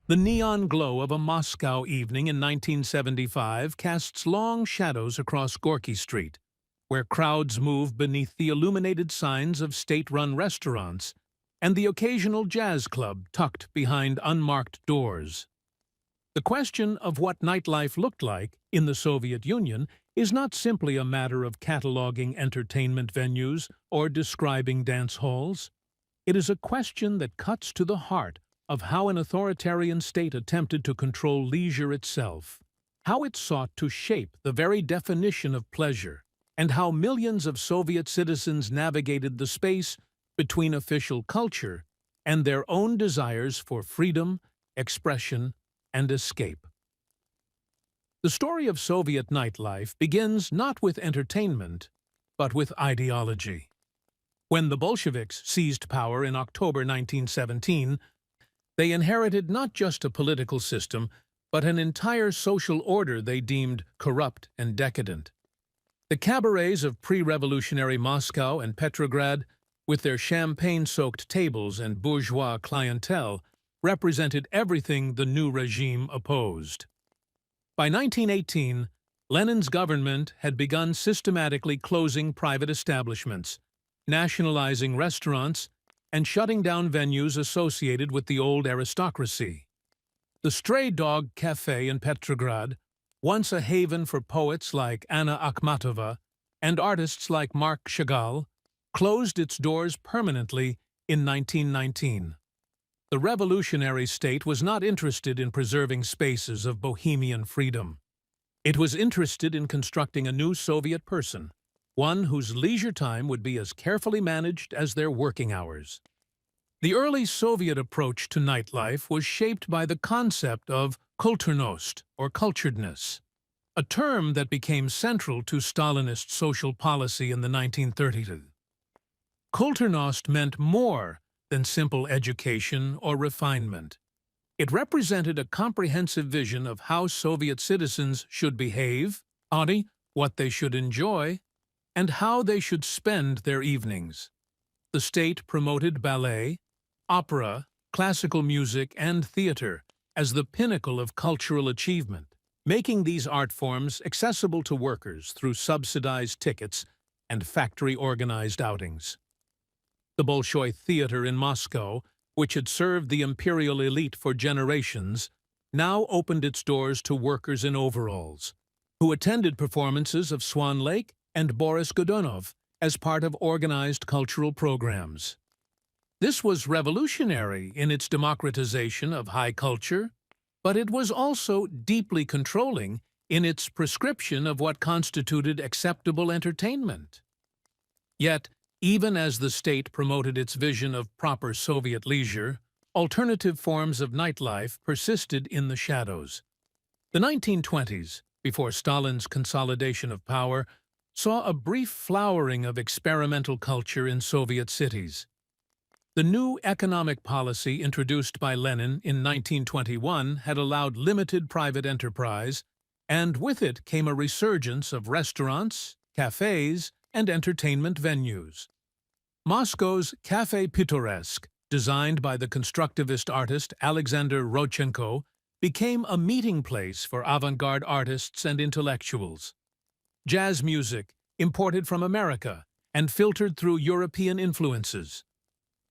The neon glow of a Moscow evening in 1975 casts long shadows across Gorky Street, where crowds move beneath the illuminated signs of state-run restaurants and the occasional jazz club tucked behind unmarked doors. The question of what nightlife looked like in the Soviet Union is not simply a matter of cataloging entertainment venues or describing dance halls. It is a question that cuts to the heart of how an authoritarian state attempted to control leisure itself, how it sought to shape the very definition of pleasure, and how millions of Soviet citizens navigated the space between official culture and their own desires for freedom, expression, and escape. The story of Soviet nightlife begins not with entertainment, but with ideology. When the Bolsheviks seized power in October 1917, they inherited not just a political system, but an entire social order they deemed corrupt and decadent. The cabarets of pre-revolutionary Moscow and Petrograd, with their champagne-soaked tables and bourgeois clientele, represented everything the new regime opposed. By 1918, Lenin's government had begun systematically closing private establishments, nationalizing restaurants, and shutting down venues associated with the old aristocracy. The Stray Dog Café in Petrograd, once a haven for poets like Anna Akhmatova and artists like Marc Chagall, closed its doors permanently in 1919. The revolutionary state was not interested in preserving spaces of bohemian freedom. It was interested in constructing a new Soviet person, one whose leisure time would be as carefully managed as their working hours. The early Soviet approach to nightlife was shaped by the concept of kulturnost, or culturedness, a term that became central to Stalinist social policy in the 1930s. Kulturnost meant more than simple education or refinement. It represented a comprehensive vision of how Soviet citizens should behave, what they should enjoy, and how they should spend their evenings. The state promoted ballet, opera, classical music, and theater as the pinnacle of cultural achievement, making these art forms accessible to workers through subsidized tickets and factory-organized outings. The Bolshoi Theater in Moscow, which had served the imperial elite for generations, now opened its doors to workers in overalls, who attended performances of Swan Lake and Boris Godunov as part of organized cultural programs. This was revolutionary in its democratization of high culture, but it was also deeply controlling in its prescription of what constituted acceptable entertainment. Yet, even as the state promoted its vision of proper Soviet leisure, alternative forms of nightlife persisted in the shadows. The 1920s, before Stalin's consolidation of power, saw a brief flowering of experimental culture in Soviet cities. The new economic policy introduced by Lenin in 1921 had allowed limited private enterprise, and with it came a resurgence of restaurants, cafés, and entertainment venues. Moscow's Café Pittoresque, designed by the constructivist artist Alexander Rodchenko, became a meeting place for avant-garde artists and intellectuals. Jazz music, imported from America and filtered through European influences,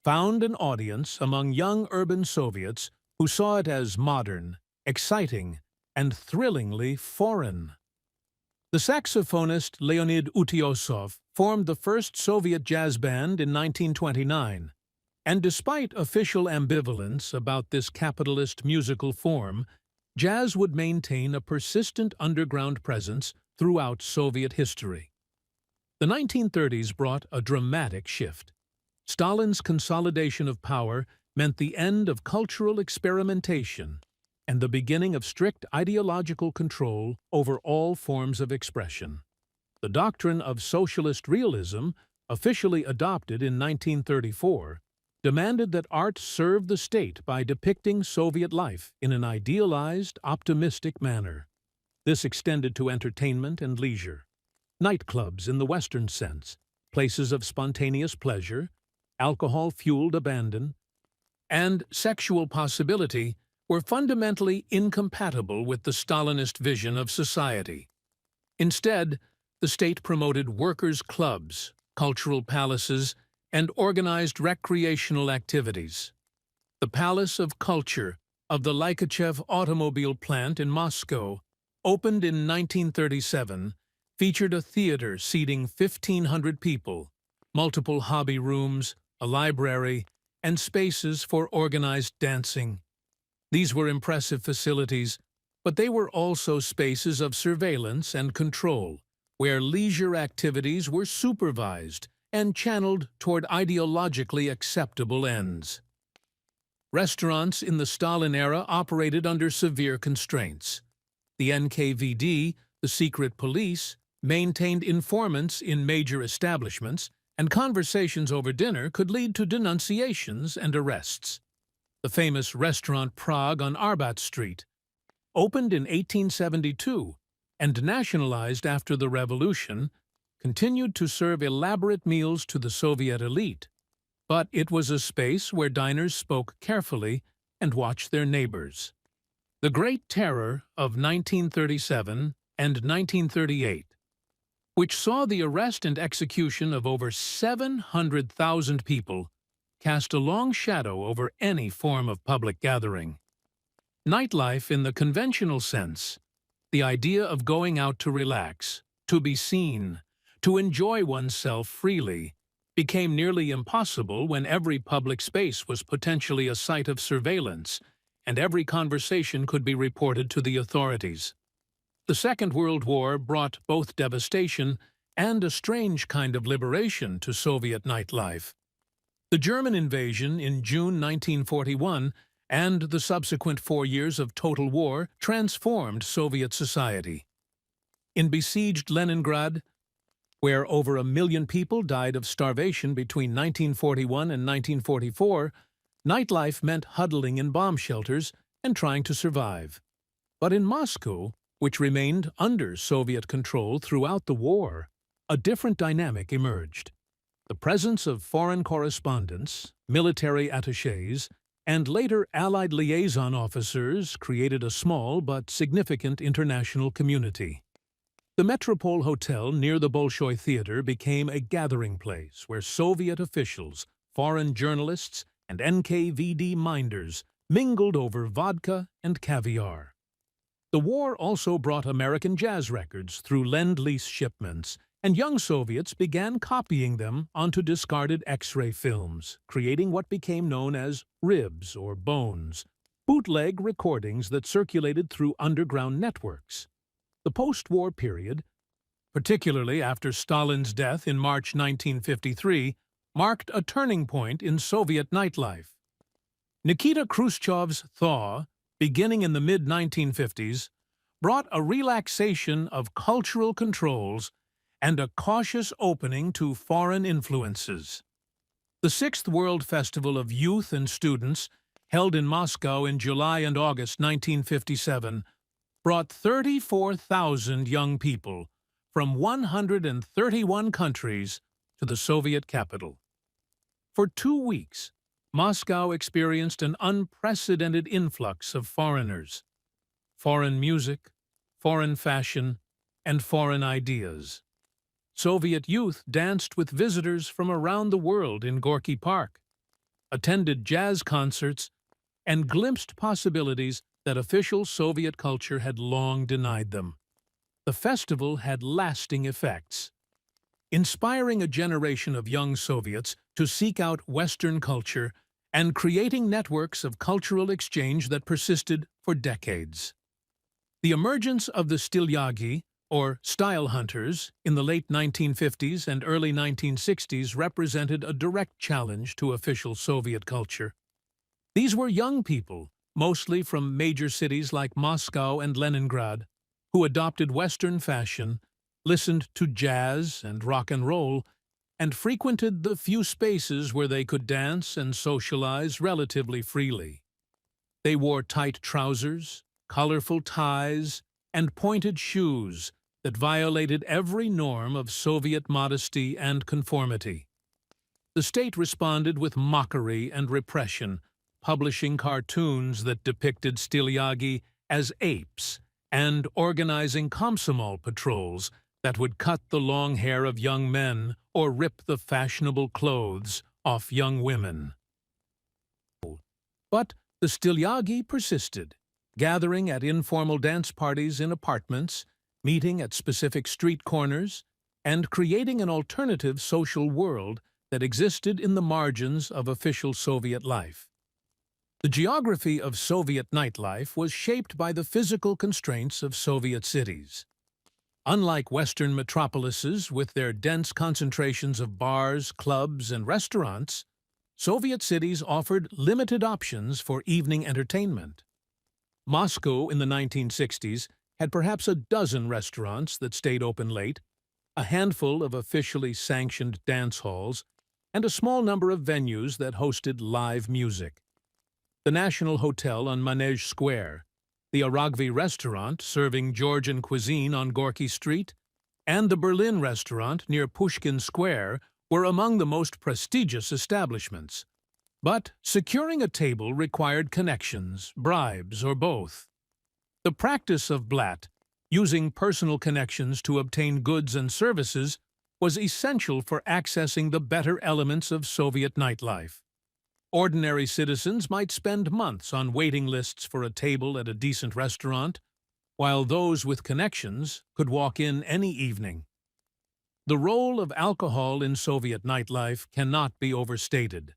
found an audience among young urban Soviets who saw it as modern, exciting, and thrillingly foreign. The saxophonist Leonid Utiosov formed the first Soviet jazz band in 1929, and despite official ambivalence about this capitalist musical form, jazz would maintain a persistent underground presence throughout Soviet history. The 1930s brought a dramatic shift. Stalin's consolidation of power meant the end of cultural experimentation and the beginning of strict ideological control over all forms of expression. The doctrine of socialist realism, officially adopted in 1934, demanded that art serve the state by depicting Soviet life in an idealized, optimistic manner. This extended to entertainment and leisure. Nightclubs in the Western sense, places of spontaneous pleasure, alcohol-fueled abandon, and sexual possibility were fundamentally incompatible with the Stalinist vision of society. Instead, the state promoted workers' clubs, cultural palaces, and organized recreational activities. The Palace of Culture of the Lykachev automobile plant in Moscow, opened in 1937, featured a theater seating 1,500 people, multiple hobby rooms, a library, and spaces for organized dancing. These were impressive facilities, but they were also spaces of surveillance and control, where leisure activities were supervised and channeled toward ideologically acceptable ends. Restaurants in the Stalin era operated under severe constraints. The NKVD, the secret police, maintained informants in major establishments, and conversations over dinner could lead to denunciations and arrests. The famous restaurant Prague on Arbat Street, opened in 1872 and nationalized after the revolution, continued to serve elaborate meals to the Soviet elite, but it was a space where diners spoke carefully and watched their neighbors. The Great Terror of 1937 and 1938, which saw the arrest and execution of over 700,000 people, cast a long shadow over any form of public gathering. Nightlife in the conventional sense, the idea of going out to relax, to be seen, to enjoy oneself freely, became nearly impossible when every public space was potentially a site of surveillance and every conversation could be reported to the authorities. The Second World War brought both devastation and a strange kind of liberation to Soviet nightlife. The German invasion in June 1941 and the subsequent 4 years of total war transformed Soviet society. In besieged Leningrad, where over 1 million people died of starvation between 1941 and 1944, nightlife meant huddling in bomb shelters and trying to survive. But in Moscow, which remained under Soviet control throughout the war, a different dynamic emerged. The presence of foreign correspondents, military attachés, and later Allied liaison officers created a small but significant international community. The Metropole Hotel near the Bolshoi Theater became a gathering place where Soviet officials, foreign journalists, and NKVD minders mingled over vodka and caviar. The war also brought American jazz records through Lend-Lease shipments, and young Soviets began copying them onto discarded X-ray films, creating what became known as ribs or bones, bootleg recordings that circulated through underground networks. The post-war period, particularly after Stalin's death in March 1953, marked a turning point in Soviet nightlife. Nikita Khrushchev's thaw, beginning in the mid-1950s, brought a relaxation of cultural controls and a cautious opening to foreign influences. The Sixth World Festival of Youth and Students, held in Moscow in July and August 1957, brought 34,000 young people from 131 countries to the Soviet capital. For 2 weeks, Moscow experienced an unprecedented influx of foreigners. Foreign music, foreign fashion, and foreign ideas. Soviet youth danced with visitors from around the world in Gorky Park, attended jazz concerts, and glimpsed possibilities that official Soviet culture had long denied them. The festival had lasting effects, inspiring a generation of young Soviets to seek out Western culture and creating networks of cultural exchange that persisted for decades. The emergence of the stylyagi, or style hunters, in the late 1950s and early 1960s represented a direct challenge to official Soviet culture. These were young people, mostly from major cities like Moscow and Leningrad, who adopted Western fashion, listened to jazz and rock and roll, and frequented the few spaces where they could dance and socialize relatively freely. They wore tight trousers, colorful ties, and pointed shoes that violated every norm of Soviet modesty and conformity. The state responded with mockery and repression, publishing cartoons that depicted stiliagi as apes and organizing komsomol patrols that would cut the long hair of young men or rip the fashionable clothes off young women. But the stiliagi persisted, gathering at informal dance parties in apartments, meeting at specific street corners, and creating an alternative social world that existed in the margins of official Soviet life. The geography of Soviet nightlife was shaped by the physical constraints of Soviet cities. Unlike Western metropolises with their dense concentrations of bars, clubs, and restaurants, Soviet cities offered limited options for evening entertainment. Moscow in the 1960s had perhaps a dozen restaurants that stayed open late, a handful of officially sanctioned dance halls, and a small number of venues that hosted live music. The National Hotel on Manege Square, the Aragvi restaurant serving Georgian cuisine on Gorky Street, and the Berlin restaurant near Pushkin Square were among the most prestigious establishments. But securing a table required connections, bribes, or both. The practice of blat, using personal connections to obtain goods and services, was essential for accessing the better elements of Soviet nightlife. Ordinary citizens might spend months on waiting lists for a table at a decent restaurant, while those with connections could walk in any evening. The role of alcohol in Soviet nightlife cannot be overstated.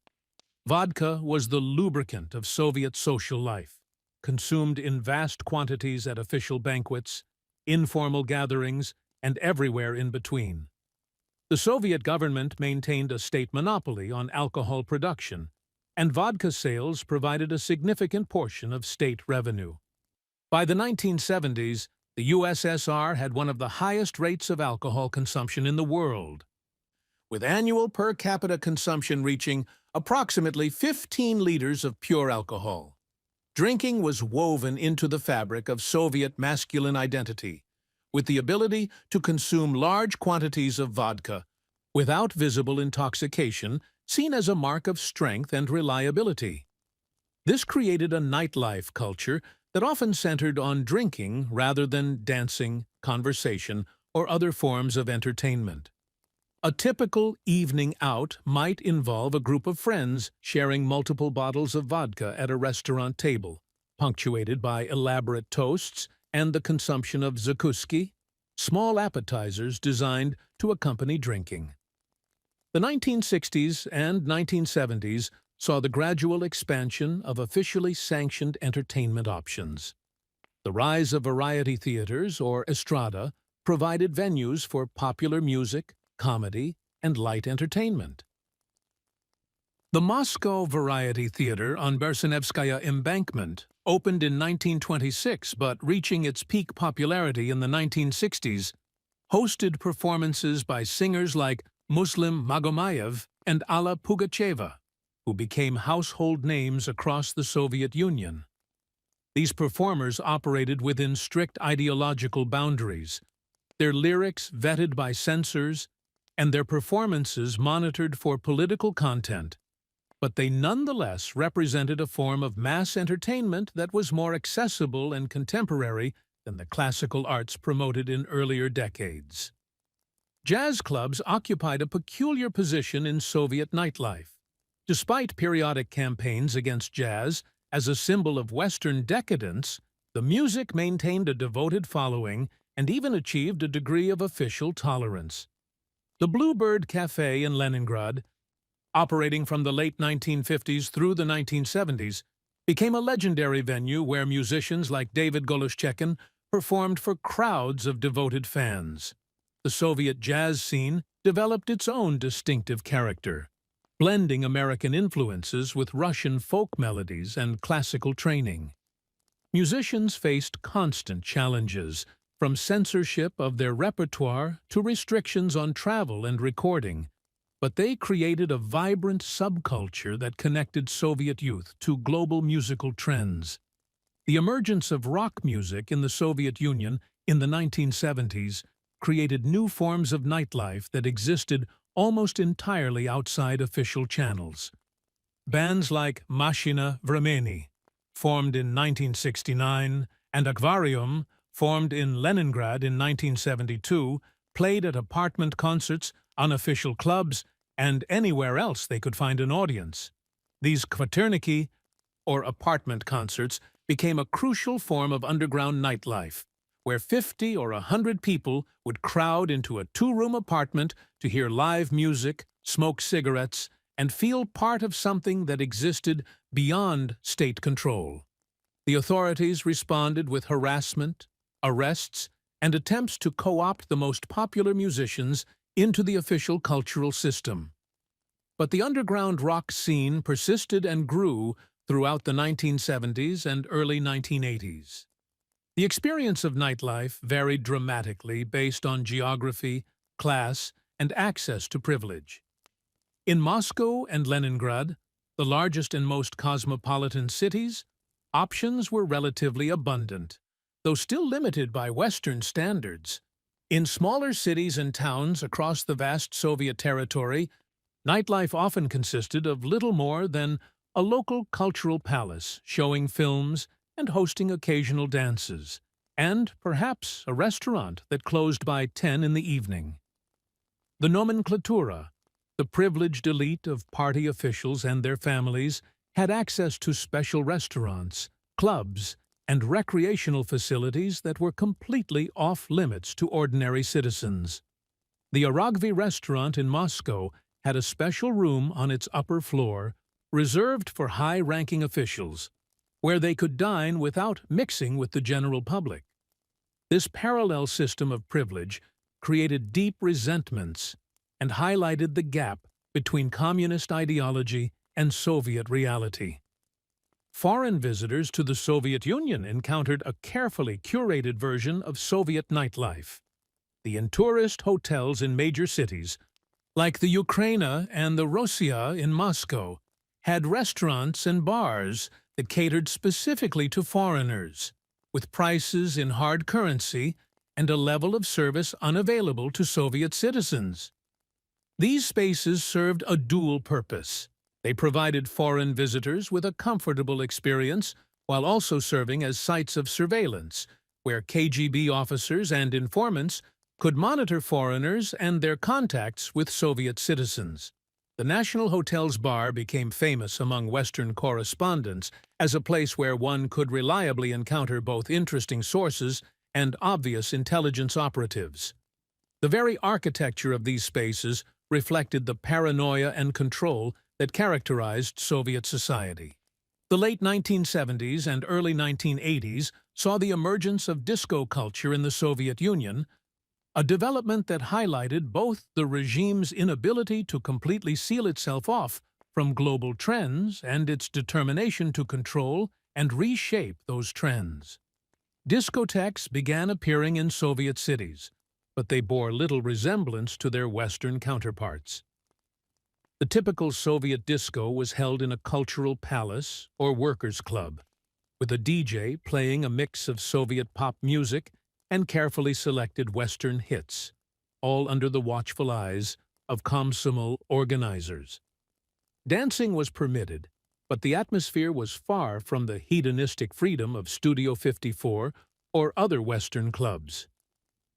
Vodka was the lubricant of Soviet social life, consumed in vast quantities at official banquets, informal gatherings, and everywhere in between. The Soviet government maintained a state monopoly on alcohol production, and vodka sales provided a significant portion of state revenue. By the 1970s, the USSR had one of the highest rates of alcohol consumption in the world, with annual per capita consumption reaching approximately 15 liters of pure alcohol. Drinking was woven into the fabric of Soviet masculine identity, with the ability to consume large quantities of vodka without visible intoxication seen as a mark of strength and reliability. This created a nightlife culture that often centered on drinking rather than dancing, conversation, or other forms of entertainment. A typical evening out might involve a group of friends sharing multiple bottles of vodka at a restaurant table, punctuated by elaborate toasts and the consumption of zakuski, small appetizers designed to accompany drinking. The 1960s and 1970s saw the gradual expansion of officially sanctioned entertainment options. The rise of variety theaters, or estrada, provided venues for popular music, comedy, and light entertainment. The Moscow Variety Theater on Bersenevskaya Embankment opened in 1926 but reaching its peak popularity in the 1960s, hosted performances by singers like Muslim Magomayev and Alla Pugacheva, who became household names across the Soviet Union. These performers operated within strict ideological boundaries, their lyrics vetted by censors, and their performances monitored for political content, but they nonetheless represented a form of mass entertainment that was more accessible and contemporary than the classical arts promoted in earlier decades. Jazz clubs occupied a peculiar position in Soviet nightlife. Despite periodic campaigns against jazz as a symbol of Western decadence, the music maintained a devoted following and even achieved a degree of official tolerance. The Bluebird Café in Leningrad, operating from the late 1950s through the 1970s, became a legendary venue where musicians like David Goloshchekin performed for crowds of devoted fans. The Soviet jazz scene developed its own distinctive character, blending American influences with Russian folk melodies and classical training. Musicians faced constant challenges, from censorship of their repertoire to restrictions on travel and recording, but they created a vibrant subculture that connected Soviet youth to global musical trends. The emergence of rock music in the Soviet Union in the 1970s created new forms of nightlife that existed almost entirely outside official channels. Bands like Machina Vremeni, formed in 1969, and Akvarium, formed in Leningrad in 1972, played at apartment concerts, unofficial clubs, and anywhere else they could find an audience. These kvarterniki, or apartment concerts, became a crucial form of underground nightlife, where 50 or 100 people would crowd into a two-room apartment to hear live music, smoke cigarettes, and feel part of something that existed beyond state control. The authorities responded with harassment, arrests, and attempts to co-opt the most popular musicians into the official cultural system. But the underground rock scene persisted and grew throughout the 1970s and early 1980s. The experience of nightlife varied dramatically based on geography, class, and access to privilege. In Moscow and Leningrad, the largest and most cosmopolitan cities, options were relatively abundant, though still limited by Western standards. In smaller cities and towns across the vast Soviet territory, nightlife often consisted of little more than a local cultural palace showing films and hosting occasional dances, and perhaps a restaurant that closed by 10 in the evening. The nomenklatura, the privileged elite of party officials and their families, had access to special restaurants, clubs, and recreational facilities that were completely off-limits to ordinary citizens. The Aragvi restaurant in Moscow had a special room on its upper floor reserved for high-ranking officials, where they could dine without mixing with the general public. This parallel system of privilege created deep resentments and highlighted the gap between communist ideology and Soviet reality. Foreign visitors to the Soviet Union encountered a carefully curated version of Soviet nightlife. The in-tourist hotels in major cities, like the Ukraina and the Rossiya in Moscow, had restaurants and bars that catered specifically to foreigners, with prices in hard currency and a level of service unavailable to Soviet citizens. These spaces served a dual purpose. They provided foreign visitors with a comfortable experience while also serving as sites of surveillance, where KGB officers and informants could monitor foreigners and their contacts with Soviet citizens. The National Hotel's bar became famous among Western correspondents as a place where one could reliably encounter both interesting sources and obvious intelligence operatives. The very architecture of these spaces reflected the paranoia and control that characterized Soviet society. The late 1970s and early 1980s saw the emergence of disco culture in the Soviet Union, a development that highlighted both the regime's inability to completely seal itself off from global trends and its determination to control and reshape those trends. Discotheques began appearing in Soviet cities, but they bore little resemblance to their Western counterparts. The typical Soviet disco was held in a cultural palace or workers' club, with a DJ playing a mix of Soviet pop music and carefully selected Western hits, all under the watchful eyes of Komsomol organizers. Dancing was permitted, but the atmosphere was far from the hedonistic freedom of Studio 54 or other Western clubs.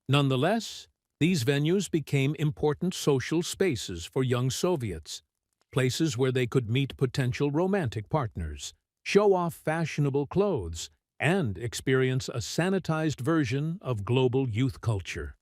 Nonetheless, these venues became important social spaces for young Soviets, places where they could meet potential romantic partners, show off fashionable clothes, and experience a sanitized version of global youth culture.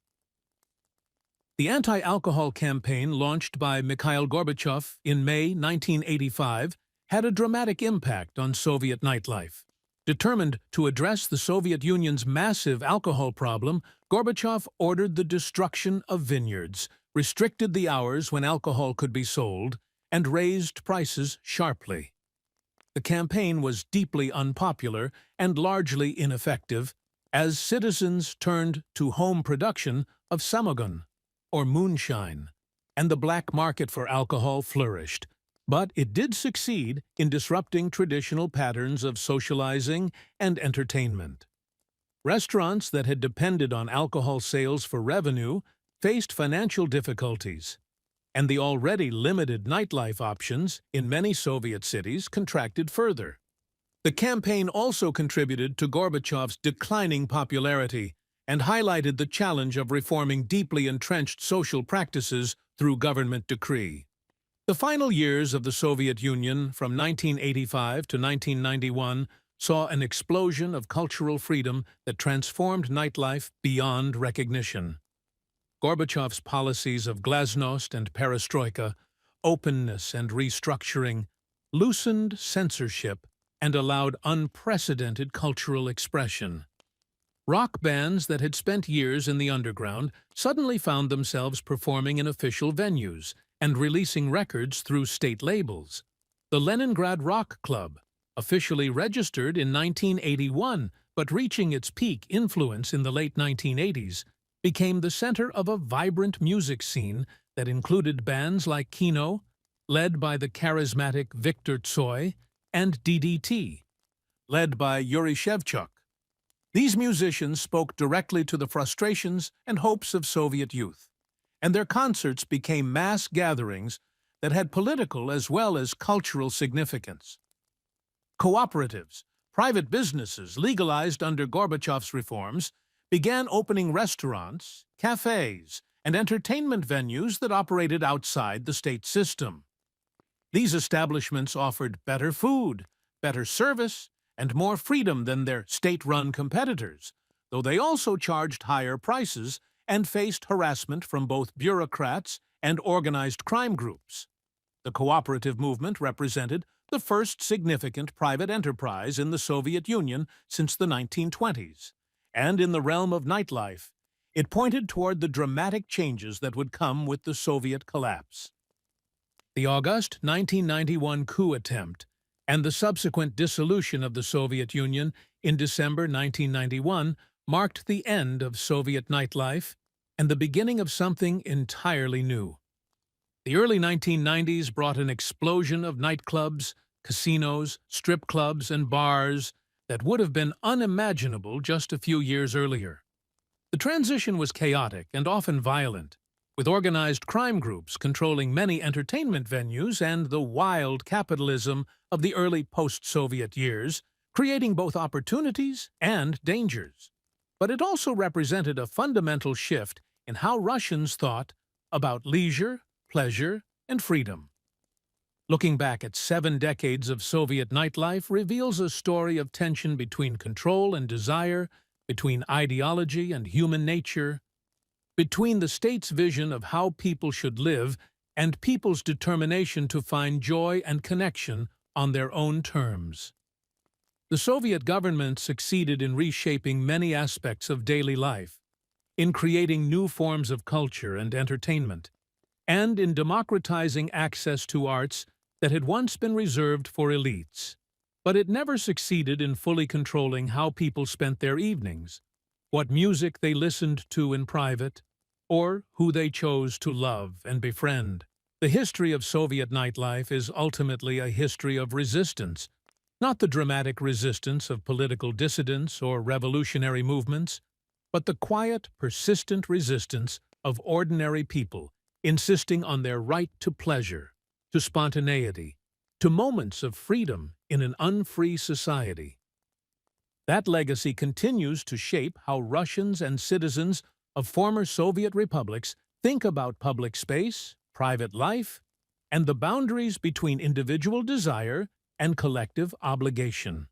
The anti-alcohol campaign launched by Mikhail Gorbachev in May 1985 had a dramatic impact on Soviet nightlife. Determined to address the Soviet Union's massive alcohol problem, Gorbachev ordered the destruction of vineyards, restricted the hours when alcohol could be sold, and raised prices sharply. The campaign was deeply unpopular and largely ineffective, as citizens turned to home production of samogon, or moonshine, and the black market for alcohol flourished. But it did succeed in disrupting traditional patterns of socializing and entertainment. Restaurants that had depended on alcohol sales for revenue faced financial difficulties. and the already limited nightlife options in many Soviet cities contracted further. The campaign also contributed to Gorbachev's declining popularity and highlighted the challenge of reforming deeply entrenched social practices through government decree. The final years of the Soviet Union, from 1985 to 1991, saw an explosion of cultural freedom that transformed nightlife beyond recognition. Gorbachev's policies of glasnost and perestroika, openness and restructuring, loosened censorship and allowed unprecedented cultural expression. Rock bands that had spent years in the underground suddenly found themselves performing in official venues and releasing records through state labels. The Leningrad Rock Club, officially registered in 1981 but reaching its peak influence in the late 1980s, became the center of a vibrant music scene that included bands like Kino, led by the charismatic Viktor Tsoi, and DDT, led by Yuri Shevchuk. These musicians spoke directly to the frustrations and hopes of Soviet youth, and their concerts became mass gatherings that had political as well as cultural significance. Cooperatives, private businesses legalized under Gorbachev's reforms, began opening restaurants, cafés, and entertainment venues that operated outside the state system. These establishments offered better food, better service, and more freedom than their state-run competitors, though they also charged higher prices and faced harassment from both bureaucrats and organized crime groups. The cooperative movement represented the first significant private enterprise in the Soviet Union since the 1920s, and in the realm of nightlife, it pointed toward the dramatic changes that would come with the Soviet collapse. The August 1991 coup attempt and the subsequent dissolution of the Soviet Union in December 1991 marked the end of Soviet nightlife and the beginning of something entirely new. The early 1990s brought an explosion of nightclubs, casinos, strip clubs, and bars that would have been unimaginable just a few years earlier. The transition was chaotic and often violent, with organized crime groups controlling many entertainment venues and the wild capitalism of the early post-Soviet years, creating both opportunities and dangers. But it also represented a fundamental shift in how Russians thought about leisure, pleasure, and freedom. Looking back at 7 decades of Soviet nightlife reveals a story of tension between control and desire, between ideology and human nature, between the state's vision of how people should live and people's determination to find joy and connection on their own terms. The Soviet government succeeded in reshaping many aspects of daily life, in creating new forms of culture and entertainment, and in democratizing access to arts that had once been reserved for elites. But it never succeeded in fully controlling how people spent their evenings, what music they listened to in private, or who they chose to love and befriend. The history of Soviet nightlife is ultimately a history of resistance, not the dramatic resistance of political dissidents or revolutionary movements, but the quiet, persistent resistance of ordinary people, insisting on their right to pleasure, to spontaneity, to moments of freedom in an unfree society. That legacy continues to shape how Russians and citizens of former Soviet republics think about public space, private life, and the boundaries between individual desire and collective obligation.